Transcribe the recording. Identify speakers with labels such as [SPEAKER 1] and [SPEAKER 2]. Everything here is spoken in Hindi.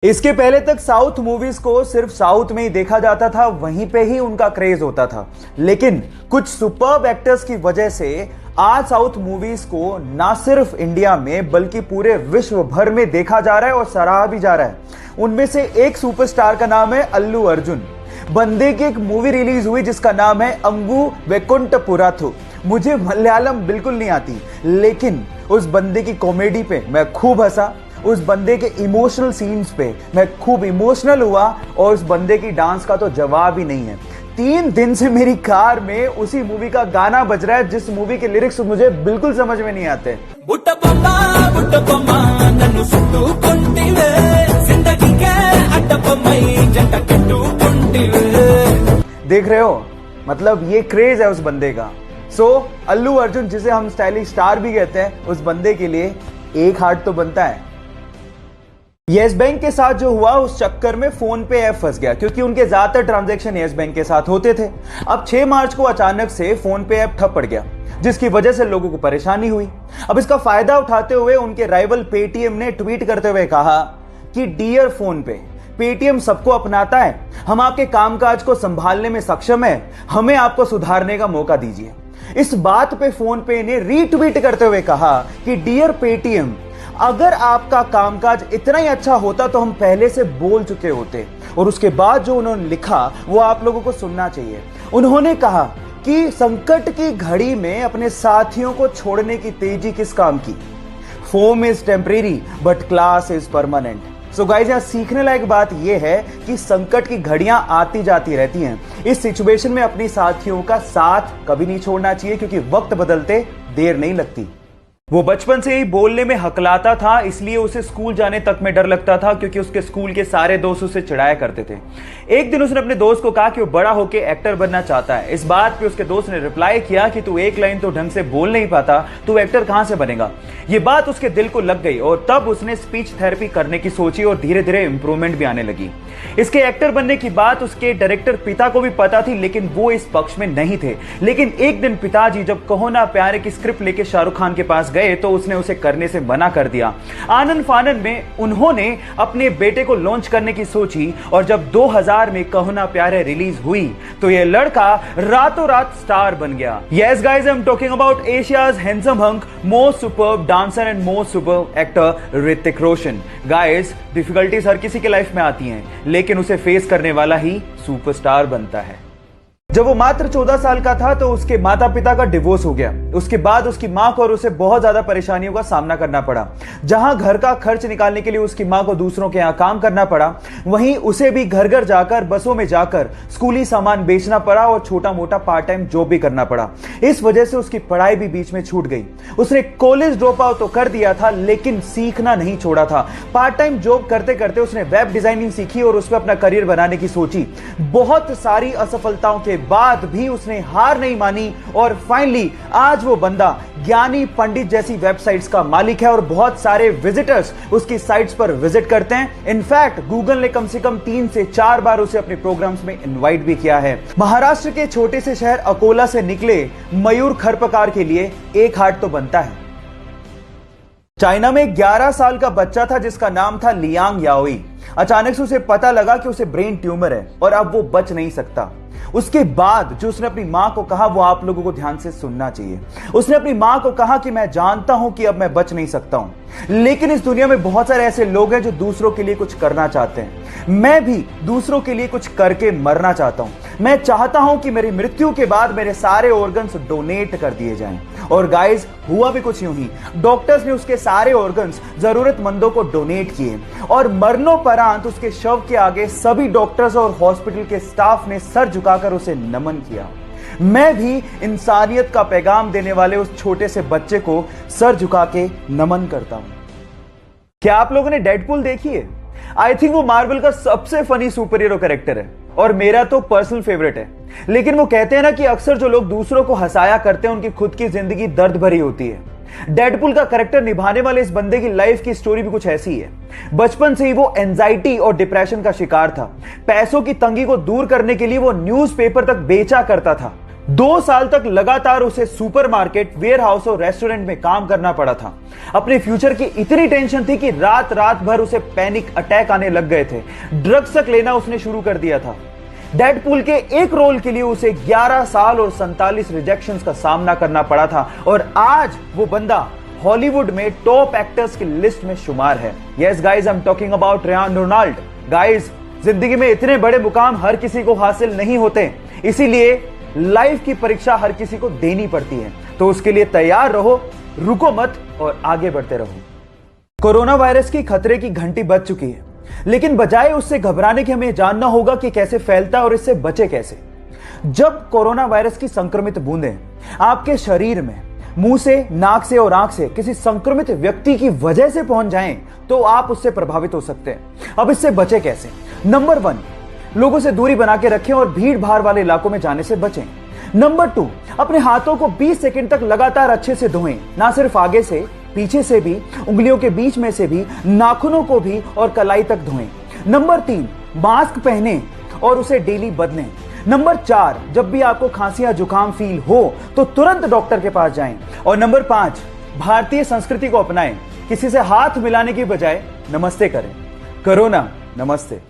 [SPEAKER 1] इसके पहले तक साउथ मूवीज को सिर्फ साउथ में ही देखा जाता था, वहीं पे ही उनका क्रेज होता था। लेकिन कुछ सुपर्ब एक्टर्स की वजह से आज साउथ मूवीज को ना सिर्फ इंडिया में बल्कि पूरे विश्व भर में देखा जा रहा है और सराहा भी जा रहा है। उनमें से एक सुपरस्टार का नाम है अल्लू अर्जुन। बंदे की एक मूवी रिलीज हुई जिसका नाम है अंगू वैकुंठपुरथु। मुझे मलयालम बिल्कुल नहीं आती, लेकिन उस बंदे की कॉमेडी पे मैं खूब हंसा, उस बंदे के इमोशनल सीन्स पे मैं खूब इमोशनल हुआ और उस बंदे की डांस का तो जवाब ही नहीं है। 3 दिन से मेरी कार में उसी मूवी का गाना बज रहा है जिस मूवी के लिरिक्स मुझे बिल्कुल समझ में नहीं आते। देख रहे हो, मतलब ये क्रेज है उस बंदे का। अल्लू अर्जुन, जिसे हम स्टाइलिश स्टार भी कहते हैं, उस बंदे के लिए एक हार्ट तो बनता है। येस बैंक के साथ जो हुआ उस चक्कर में फोन पे ऐप फंस गया, क्योंकि उनके ज्यादातर ट्रांजैक्शन येस बैंक के साथ होते थे। अब 6 मार्च को अचानक से फोन पे ऐप ठप पड़ गया, जिसकी वजह से लोगों को परेशानी हुई। अब इसका फायदा उठाते हुए उनके राइवल पेटीएम ने ट्वीट करते हुए कहा कि डियर फोन पे, पेटीएम सबको अपनाता है, हम आपके कामकाज को संभालने में सक्षम है, हमें आपको सुधारने का मौका दीजिए। इस बात पे फोन पे ने रीट्वीट करते हुए कहा कि डियर पेटीएम, अगर आपका कामकाज इतना ही अच्छा होता तो हम पहले से बोल चुके होते। और उसके बाद जो उन्होंने लिखा वो आप लोगों को सुनना चाहिए। उन्होंने कहा कि संकट की घड़ी में अपने साथियों को छोड़ने की तेजी किस काम की। Foam is temporary but class is permanent. So guys, यहां सीखने लायक बात यह है कि संकट की घड़ियां आती जाती रहती हैं। इस सिचुएशन में अपनी साथियों का साथ कभी नहीं छोड़ना चाहिए, क्योंकि वक्त बदलते देर नहीं लगती। वो बचपन से ही बोलने में हकलाता था, इसलिए उसे स्कूल जाने तक में डर लगता था, क्योंकि उसके स्कूल के सारे दोस्त उसे चिढ़ाया करते थे। एक दिन उसने अपने दोस्त को कहा कि वो बड़ा होकर एक्टर बनना चाहता है। इस बात पे उसके दोस्त ने रिप्लाई किया कि तू एक लाइन तो ढंग से बोल नहीं पाता, तू एक्टर कहां से बनेगा। ये बात उसके दिल को लग गई और तब उसने स्पीच थेरेपी करने की सोची और धीरे धीरे इंप्रूवमेंट भी आने लगी। इसके एक्टर बनने की बात उसके डायरेक्टर पिता को भी पता थी, लेकिन वो इस पक्ष में नहीं थे। लेकिन एक दिन पिताजी जब कहो ना प्यारे की स्क्रिप्ट लेके शाहरुख खान के पास गए तो उसने उसे करने से मना कर दिया। आनन फानन में उन्होंने अपने बेटे को लॉन्च करने की सोची और जब 2000 में कहो ना प्यारे रिलीज हुई तो ये लड़का रातों रात स्टार बन गया। Yes guys, I am talking about Asia's handsome hunk, most superb dancer and most superb actor Hrithik Roshan. Guys, difficulties हर किसी के लाइफ में आती हैं, लेकिन उसे फेस करने वाला ही सुपरस्टार बनता है। जब वो मात्र 14 साल का था तो उसके माता पिता का डिवोर्स हो गया। उसके बाद उसकी मां को और उसे बहुत ज्यादा परेशानियों का सामना करना पड़ा। जहां घर का खर्च निकालने के लिए उसकी मां को दूसरों के यहां काम करना पड़ा, वहीं उसे भी घर घर जाकर, बसों में जाकर स्कूली सामान बेचना पड़ा और छोटा मोटा पार्ट टाइम जॉब भी करना पड़ा। इस वजह से उसकी पढ़ाई भी बीच में छूट गई। उसने कॉलेज ड्रॉप आउट तो कर दिया था, लेकिन सीखना नहीं छोड़ा था। पार्ट टाइम जॉब करते करते उसने वेब डिजाइनिंग सीखी और उसमें अपना करियर बनाने की सोची। बहुत सारी असफलताओं के बाद भी उसने हार नहीं मानी और फाइनली आज वो बंदा ज्ञानी पंडित जैसी वेबसाइट्स का मालिक है और बहुत सारे विजिटर्स उसकी साइट्स पर विजिट करते हैं। इनफैक्ट गूगल ने कम से कम 3 से 4 बार उसे अपने प्रोग्राम्स में इनवाइट भी किया है। महाराष्ट्र के छोटे से शहर अकोला से निकले मयूर खरपकार के लिए एक हार्ट तो बनता है। चाइना में 11 साल का बच्चा था जिसका नाम था लियांग याओई। अचानक से उसे पता लगा कि उसे ब्रेन ट्यूमर है और अब वो बच नहीं सकता। उसके बाद जो उसने अपनी मां को कहा वो आप लोगों को ध्यान से सुनना चाहिए। उसने अपनी मां को कहा कि मैं जानता हूं कि अब मैं बच नहीं सकता हूं, लेकिन इस दुनिया में बहुत सारे ऐसे लोग हैं जो दूसरों के लिए कुछ करना चाहते हैं। मैं भी दूसरों के लिए कुछ करके मरना चाहता हूं। मैं चाहता हूं कि मेरी मृत्यु के बाद मेरे सारे ऑर्गन्स डोनेट कर दिए जाएं। और गाइस, हुआ भी कुछ यूं ही। डॉक्टर्स ने उसके सारे ऑर्गन्स जरूरतमंदों को डोनेट किए और मरणोपरांत उसके शव के आगे सभी डॉक्टर्स और हॉस्पिटल के स्टाफ ने सर झुकाकर उसे नमन किया। मैं भी इंसानियत का पैगाम देने वाले उस छोटे से बच्चे को सर झुका के नमन करता हूं। क्या आप लोगों ने डेडपूल देखी है? आई थिंक वो मार्वल का सबसे फनी सुपर हीरो कैरेक्टर है और मेरा तो पर्सनल फेवरेट है। लेकिन वो कहते हैं ना कि अक्सर जो लोग दूसरों को हंसाया करते हैं उनकी खुद की जिंदगी दर्द भरी होती है। डेडपूल का कैरेक्टर निभाने वाले इस बंदे की लाइफ की स्टोरी भी कुछ ऐसी है। बचपन से ही वो एंजाइटी और डिप्रेशन का शिकार था। पैसों की तंगी को दूर करने के लिए वो न्यूज़पेपर तक बेचा करता था। 2 साल तक लगातार उसे सुपरमार्केट, वेयरहाउस और रेस्टोरेंट में काम करना पड़ा था। अपने फ्यूचर की इतनी टेंशन थी कि रात रात भर उसे पैनिक अटैक आने लग गए थे। ड्रग्स तक लेना उसने शुरू कर दिया था। डेडपूल के एक रोल के लिए उसे 11 साल और 47 रिजेक्शंस का सामना करना पड़ा था और आज वो बंदा हॉलीवुड में टॉप एक्टर्स की लिस्ट में शुमार है। Yes guys, I am talking about Ryan Ronald. Guys, जिंदगी में इतने बड़े मुकाम हर किसी को हासिल नहीं होते, इसीलिए लाइफ की परीक्षा हर किसी को देनी पड़ती है। तो उसके लिए तैयार रहो, रुको मत और आगे बढ़ते रहो। कोरोना वायरस की खतरे की घंटी बज चुकी है, लेकिन बजाय उससे घबराने के हमें जानना होगा कि कैसे फैलता है और इससे बचे कैसे। जब कोरोना वायरस की संक्रमित बूंदें आपके शरीर में मुंह से, नाक से और आंख से किसी संक्रमित व्यक्ति की वजह से पहुंच जाएं, तो आप उससे प्रभावित हो सकते हैं। अब इससे बचे कैसे? नंबर 1, लोगों से दूरी बना के रखें और भीड़ भाड़ वाले इलाकों में जाने से बचें। नंबर 2, अपने हाथों को 20 सेकंड तक लगातार अच्छे से धोएं, ना सिर्फ आगे से, पीछे से भी, उंगलियों के बीच में से भी, नाखूनों को भी और कलाई तक धोएं। नंबर 3, मास्क पहनें और उसे डेली बदलें। नंबर 4, जब भी आपको खांसी या जुकाम फील हो तो तुरंत डॉक्टर के पास जाएं। और नंबर 5, भारतीय संस्कृति को अपनाएं, किसी से हाथ मिलाने की बजाय नमस्ते करें। कोरोना नमस्ते।